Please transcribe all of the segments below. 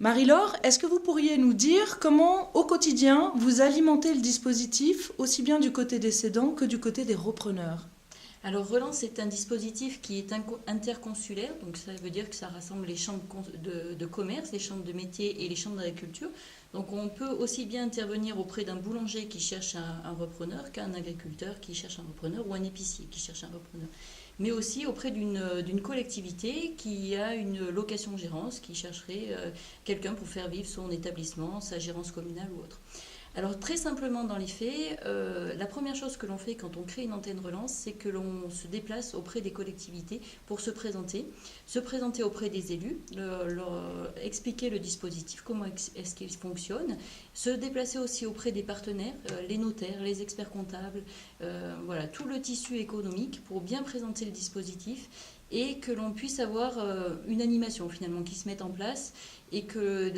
Marie-Laure, est-ce que vous pourriez nous dire comment, au quotidien, vous alimentez le dispositif, aussi bien du côté des cédants que du côté des repreneurs? Alors Relance est un dispositif qui est interconsulaire, donc ça veut dire que ça rassemble les chambres de commerce, les chambres de métier et les chambres d'agriculture. Donc on peut aussi bien intervenir auprès d'un boulanger qui cherche un repreneur qu'un agriculteur qui cherche un repreneur ou un épicier qui cherche un repreneur. Mais aussi auprès d'une collectivité qui a une location-gérance, qui chercherait quelqu'un pour faire vivre son établissement, sa gérance communale ou autre. Alors très simplement dans les faits, la première chose que l'on fait quand on crée une antenne relance, c'est que l'on se déplace auprès des collectivités pour se présenter auprès des élus, leur expliquer le dispositif, comment est-ce qu'il fonctionne, se déplacer aussi auprès des partenaires, les notaires, les experts comptables, voilà, tout le tissu économique pour bien présenter le dispositif et que l'on puisse avoir une animation finalement qui se mette en place et que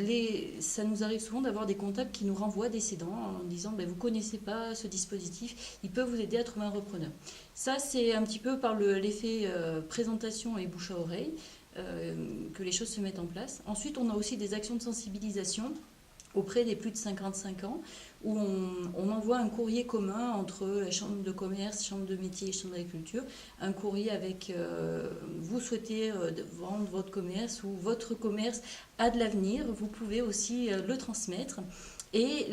ça nous arrive souvent d'avoir des comptables qui nous renvoient des cédants en disant vous ne connaissez pas ce dispositif, il peut vous aider à trouver un repreneur. Ça, c'est un petit peu par l'effet présentation et bouche à oreille que les choses se mettent en place. Ensuite, on a aussi des actions de sensibilisation auprès des plus de 55 ans, où on envoie un courrier commun entre la chambre de commerce, chambre de métier et chambre d'agriculture, un courrier avec vous souhaitez vendre votre commerce ou votre commerce a de l'avenir, vous pouvez aussi le transmettre. Et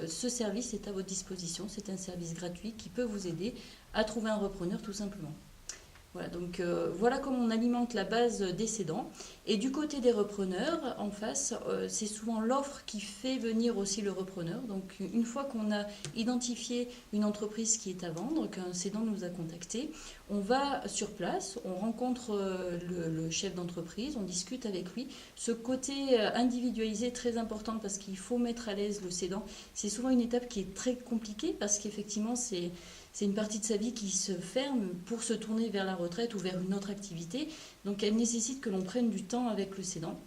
ce service est à votre disposition, c'est un service gratuit qui peut vous aider à trouver un repreneur tout simplement. Voilà, donc voilà comment on alimente la base des cédants. Et du côté des repreneurs, en face, c'est souvent l'offre qui fait venir aussi le repreneur. Donc une fois qu'on a identifié une entreprise qui est à vendre, qu'un cédant nous a contacté, on va sur place, on rencontre le chef d'entreprise, on discute avec lui. Ce côté individualisé est très important parce qu'il faut mettre à l'aise le cédant. C'est souvent une étape qui est très compliquée parce qu'effectivement, c'est une partie de sa vie qui se ferme pour se tourner vers la retraite ou vers une autre activité. Donc elle nécessite que l'on prenne du temps avec le cédant.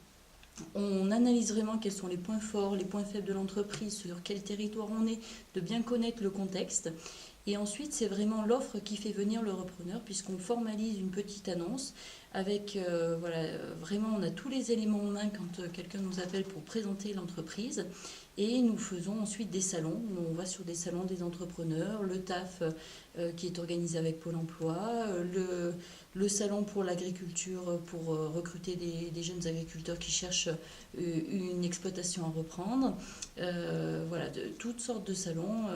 On analyse vraiment quels sont les points forts, les points faibles de l'entreprise, sur quel territoire on est, de bien connaître le contexte. Et ensuite, c'est vraiment l'offre qui fait venir le repreneur, puisqu'on formalise une petite annonce avec, vraiment, on a tous les éléments en main quand quelqu'un nous appelle pour présenter l'entreprise. Et nous faisons ensuite des salons. On va sur des salons des entrepreneurs, le TAF qui est organisé avec Pôle emploi, le salon pour l'agriculture pour recruter des jeunes agriculteurs qui cherchent une exploitation à reprendre. Voilà, toutes sortes de salons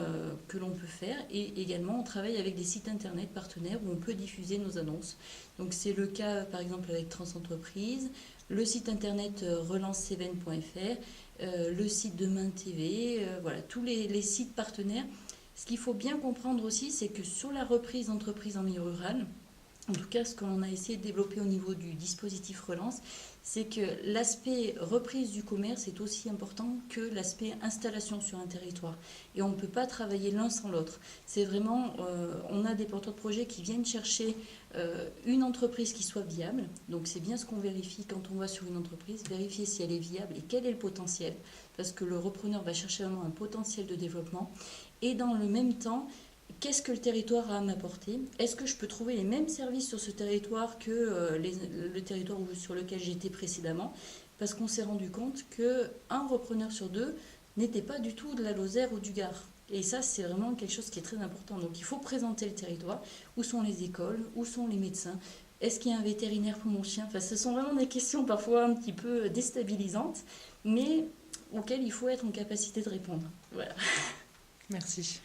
que l'on peut faire. Et également, on travaille avec des sites internet partenaires où on peut diffuser nos annonces. Donc c'est le cas par exemple avec Transentreprise, le site internet relanceseven.fr, le site de Main TV, voilà, tous les sites partenaires. Ce qu'il faut bien comprendre aussi, c'est que sur la reprise d'entreprise en milieu rural, en tout cas ce que l'on a essayé de développer au niveau du dispositif relance, c'est que l'aspect reprise du commerce est aussi important que l'aspect installation sur un territoire. Et on ne peut pas travailler l'un sans l'autre. C'est vraiment, on a des porteurs de projets qui viennent chercher une entreprise qui soit viable. Donc c'est bien ce qu'on vérifie quand on va sur une entreprise, vérifier si elle est viable et quel est le potentiel. Parce que le repreneur va chercher vraiment un potentiel de développement. Et dans le même temps, qu'est-ce que le territoire a à m'apporter? Est-ce que je peux trouver les mêmes services sur ce territoire que le territoire sur lequel j'étais précédemment? Parce qu'on s'est rendu compte qu'un repreneur sur deux n'était pas du tout de la Lozère ou du Gard. Et ça, c'est vraiment quelque chose qui est très important. Donc il faut présenter le territoire. Où sont les écoles? Où sont les médecins? Est-ce qu'il y a un vétérinaire pour mon chien? Enfin, ce sont vraiment des questions parfois un petit peu déstabilisantes, mais auxquelles il faut être en capacité de répondre. Voilà. Merci.